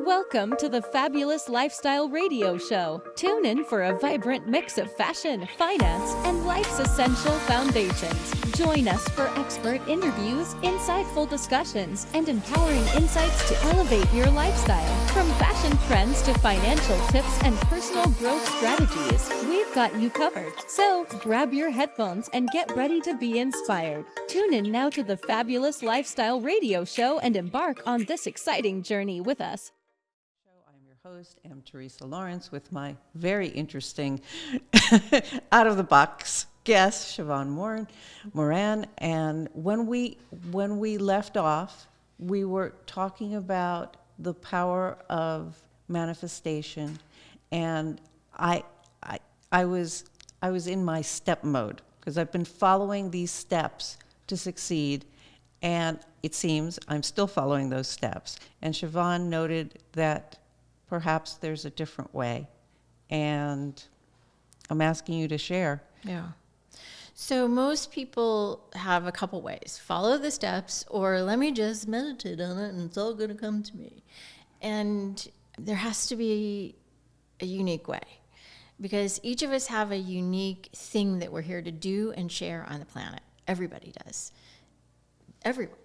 Welcome to the Fabulous Lifestyle Radio Show. Tune in for a vibrant mix of fashion, finance, and life's essential foundations. Join us for expert interviews, insightful discussions, and empowering insights to elevate your lifestyle. From fashion trends to financial tips and personal growth strategies, we've got you covered. So grab your headphones and get ready to be inspired. Tune in now to the Fabulous Lifestyle Radio Show and embark on this exciting journey with us. I'm your host, Teresa Lawrence, with my very interesting out-of-the-box guest, Sheevaun Moran. And when we left off, we were talking about the power of manifestation, and I was in my step mode because I've been following these steps to succeed, and it seems I'm still following those steps. And Sheevaun noted that perhaps there's a different way, and I'm asking you to share. Yeah. So most people have a couple ways: follow the steps, or let me just meditate on it and it's all going to come to me. And there has to be a unique way, because each of us have a unique thing that we're here to do and share on the planet. Everybody does. Everyone.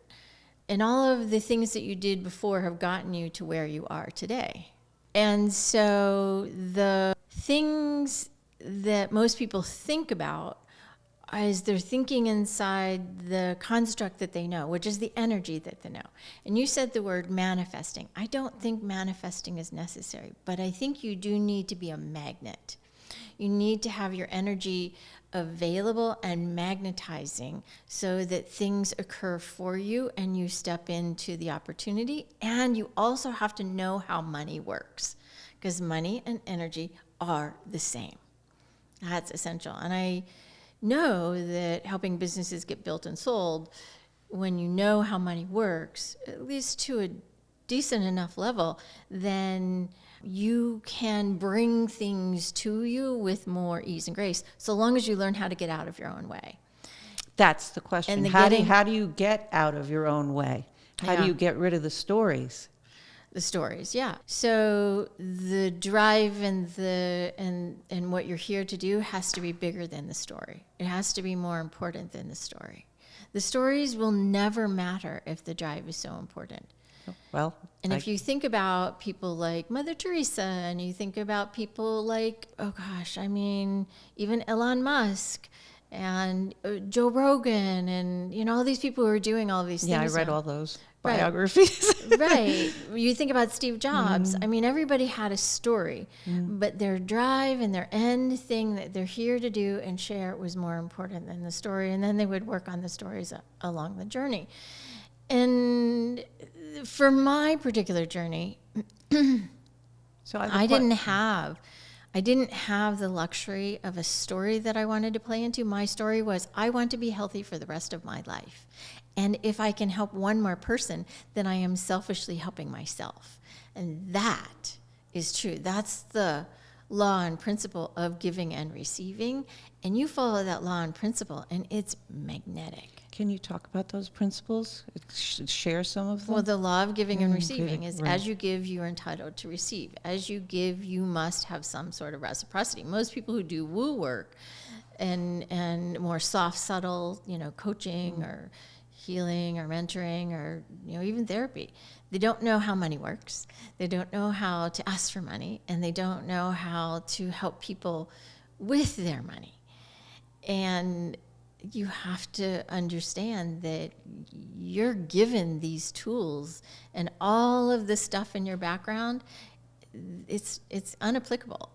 And all of the things that you did before have gotten you to where you are today. And so the things that most people think about is they're thinking inside the construct that they know, which is the energy that they know. And you said the word manifesting. I don't think manifesting is necessary, but I think you do need to be a magnet. You need to have your energy available and magnetizing so that things occur for you and you step into the opportunity. And you also have to know how money works, because money and energy are the same. That's essential. And I know that helping businesses get built and sold, when you know how money works, at least to a decent enough level, then you can bring things to you with more ease and grace, so long as you learn how to get out of your own way. That's the question. How do you get out of your own way? How do you get rid of the stories? The stories, yeah. So the drive and what you're here to do has to be bigger than the story. It has to be more important than the story. The stories will never matter if the drive is so important. Well, if you think about people like Mother Teresa, and you think about people like, even Elon Musk and Joe Rogan, and all these people who are doing all these things. Yeah, I read all those biographies. Right. You think about Steve Jobs. Mm-hmm. Everybody had a story, but their drive and their end thing that they're here to do and share was more important than the story. And then they would work on the stories along the journey. And for my particular journey, I didn't have the luxury of a story that I wanted to play into. My story was, I want to be healthy for the rest of my life. And if I can help one more person, then I am selfishly helping myself. And that is true. That's the law and principle of giving and receiving. And you follow that law and principle, and it's magnetic. Can you talk about those principles? Share some of them? Well, the law of giving and receiving is, as you give, you're entitled to receive. As you give, you must have some sort of reciprocity. Most people who do woo work and more soft, subtle, coaching or healing or mentoring or even therapy, they don't know how money works. They don't know how to ask for money, and they don't know how to help people with their money. And you have to understand that you're given these tools, and all of the stuff in your background, it's unapplicable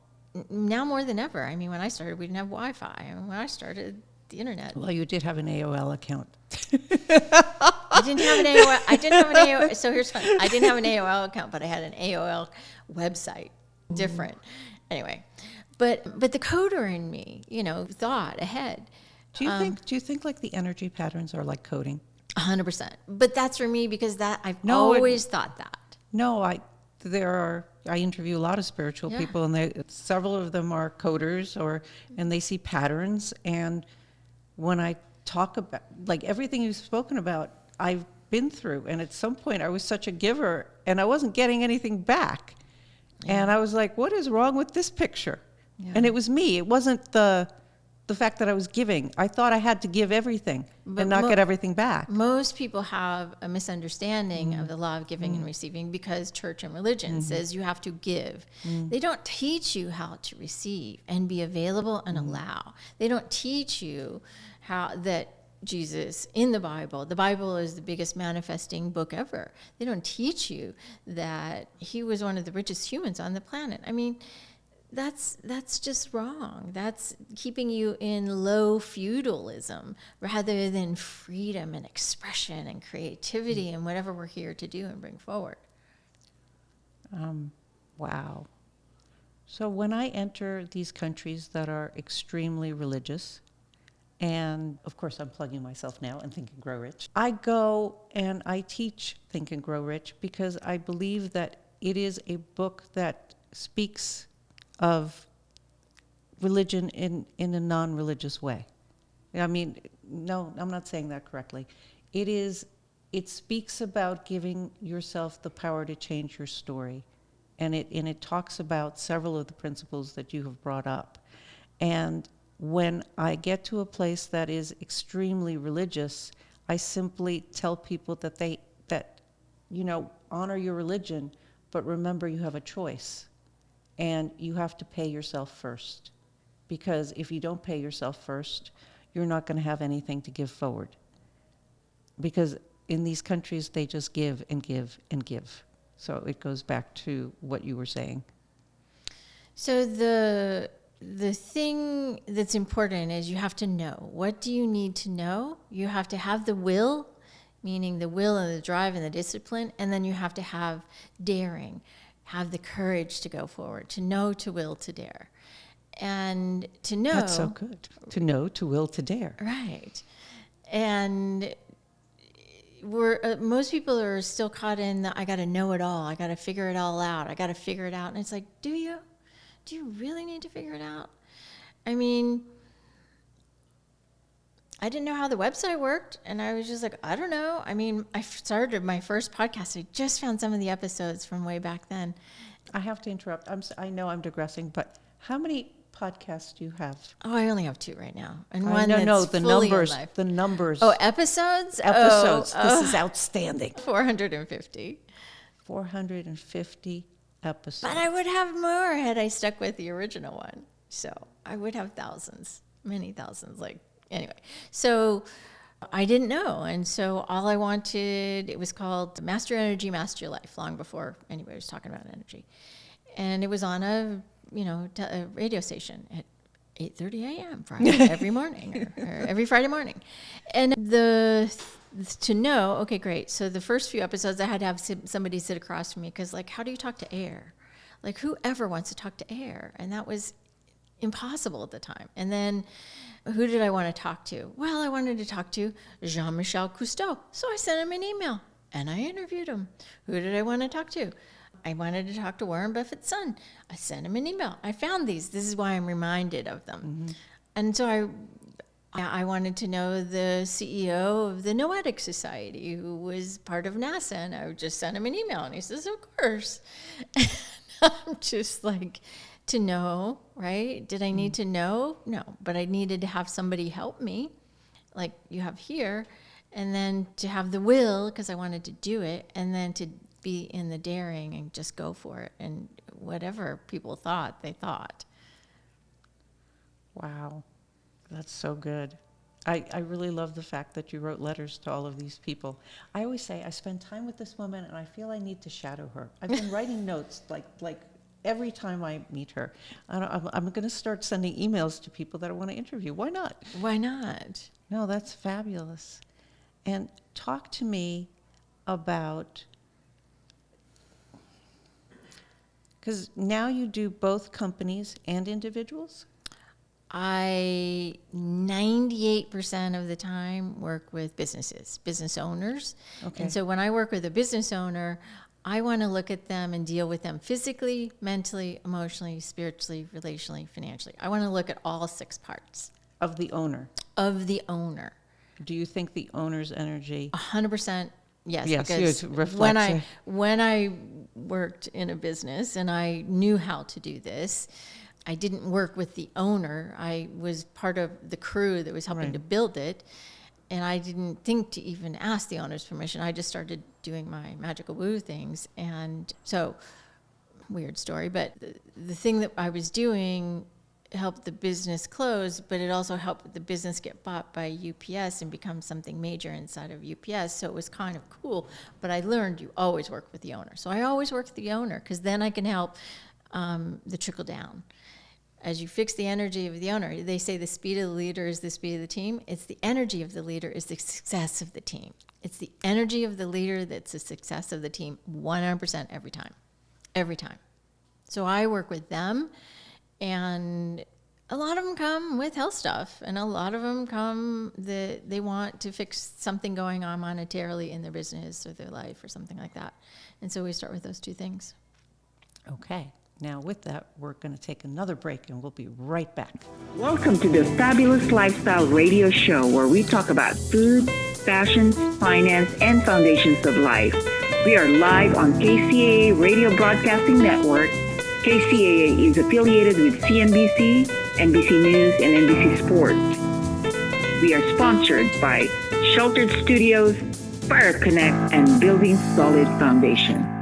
now more than ever. When I started, we didn't have Wi-Fi. When I started, the internet. Well, you did have an AOL account. I didn't have an AOL. So here's fun. I didn't have an AOL account, but I had an AOL website. Different. Anyway, but the coder in me, thought ahead. Do you think like the energy patterns are like coding? 100%. But that's for me because I've always thought that. No, I interview a lot of spiritual people, and several of them are coders, and they see patterns. And when I talk about like everything you've spoken about, I've been through. And at some point I was such a giver and I wasn't getting anything back. Yeah. And I was like, what is wrong with this picture? Yeah. And it was me. It wasn't the fact that I was giving. I thought I had to give everything and not get everything back. Most people have a misunderstanding of the law of giving and receiving because church and religion says you have to give. They don't teach you how to receive and be available and allow. They don't teach you how that Jesus in the Bible is the biggest manifesting book ever. They don't teach you that he was one of the richest humans on the planet. I mean, that's just wrong. That's keeping you in low feudalism rather than freedom and expression and creativity and whatever we're here to do and bring forward. Wow. So when I enter these countries that are extremely religious, and of course I'm plugging myself now and Think and Grow Rich, I go and I teach Think and Grow Rich because I believe that it is a book that speaks of religion in a non-religious way. I mean, no, I'm not saying that correctly. It speaks about giving yourself the power to change your story. And it talks about several of the principles that you have brought up. And when I get to a place that is extremely religious, I simply tell people that honor your religion, but remember you have a choice. And you have to pay yourself first. Because if you don't pay yourself first, you're not going to have anything to give forward. Because in these countries, they just give and give and give. So it goes back to what you were saying. So the thing that's important is you have to know. What do you need to know? You have to have the will, meaning the will and the drive and the discipline, and then you have to have daring. Have the courage to go forward, to know, to will, to dare. And to know... That's so good. To know, to will, to dare. Right. And most people are still caught in the, I got to know it all. I got to figure it all out. I got to figure it out. And it's like, do you? Do you really need to figure it out? I mean... I didn't know how the website worked, and I was just like, I don't know. I mean, I started my first podcast. I just found some of the episodes from way back then. I have to interrupt. I know I'm digressing, but how many podcasts do you have? Oh, I only have 2 right now, and one that's the fully numbers. alive. The numbers. Oh, episodes. Episodes. This is outstanding. 450. 450 episodes. But I would have more had I stuck with the original one. So I would have thousands, many thousands, Anyway, so I didn't know. And so all I wanted, it was called Master Energy, Master Your Life, long before anybody was talking about energy. And it was on a radio station at 8:30 a.m. Friday, every morning, or every Friday morning. And to know, okay, great. So the first few episodes, I had to have somebody sit across from me because, how do you talk to air? Whoever wants to talk to air? And that was impossible at the time. And then who did I want to talk to? Well, I wanted to talk to Jean-Michel Cousteau. So I sent him an email and I interviewed him. Who did I want to talk to? I wanted to talk to Warren Buffett's son. I sent him an email. I found these. This is why I'm reminded of them. Mm-hmm. And so I wanted to know the CEO of the Noetic Society, who was part of NASA. And I just sent him an email and he says, of course. I'm just to know, right? Did I need to know? No, but I needed to have somebody help me, like you have here, and then to have the will, because I wanted to do it, and then to be in the daring and just go for it, and whatever people thought, they thought. Wow, that's so good. I really love the fact that you wrote letters to all of these people. I always say, I spend time with this woman, and I feel I need to shadow her. I've been writing notes, like every time I meet her. I'm going to start sending emails to people that I want to interview. Why not? Why not? No, that's fabulous. And talk to me about, because now you do both companies and individuals? I 98% of the time work with business owners. Okay. And so when I work with a business owner, I want to look at them and deal with them physically, mentally, emotionally, spiritually, relationally, financially. I want to look at all 6 parts. Of the owner? Of the owner. Do you think the owner's energy? 100% Yes, Yes, because you reflect. when I worked in a business and I knew how to do this, I didn't work with the owner. I was part of the crew that was helping Right. to build it, and I didn't think to even ask the owner's permission. I just started doing my magical woo things, and so weird story, but the thing that I was doing helped the business close, but it also helped the business get bought by UPS and become something major inside of UPS. So it was kind of cool. But I learned you always work with the owner. So I always work with the owner because then I can help the trickle down. As you fix the energy of the owner, they say the speed of the leader is the speed of the team. It's the energy of the leader is the success of the team. It's the energy of the leader that's the success of the team 100% every time. Every time. So I work with them, and a lot of them come with health stuff, and a lot of them come that they want to fix something going on monetarily in their business or their life or something like that. And so we start with those two things. Okay. Now, with that, we're going to take another break, and we'll be right back. Welcome to the Fabulous Lifestyle Radio Show, where we talk about food, fashion, finance, and foundations of life. We are live on KCAA Radio Broadcasting Network. KCAA is affiliated with CNBC, NBC News, and NBC Sports. We are sponsored by Sheltered Studios, Fire Connect, and Building Solid Foundation.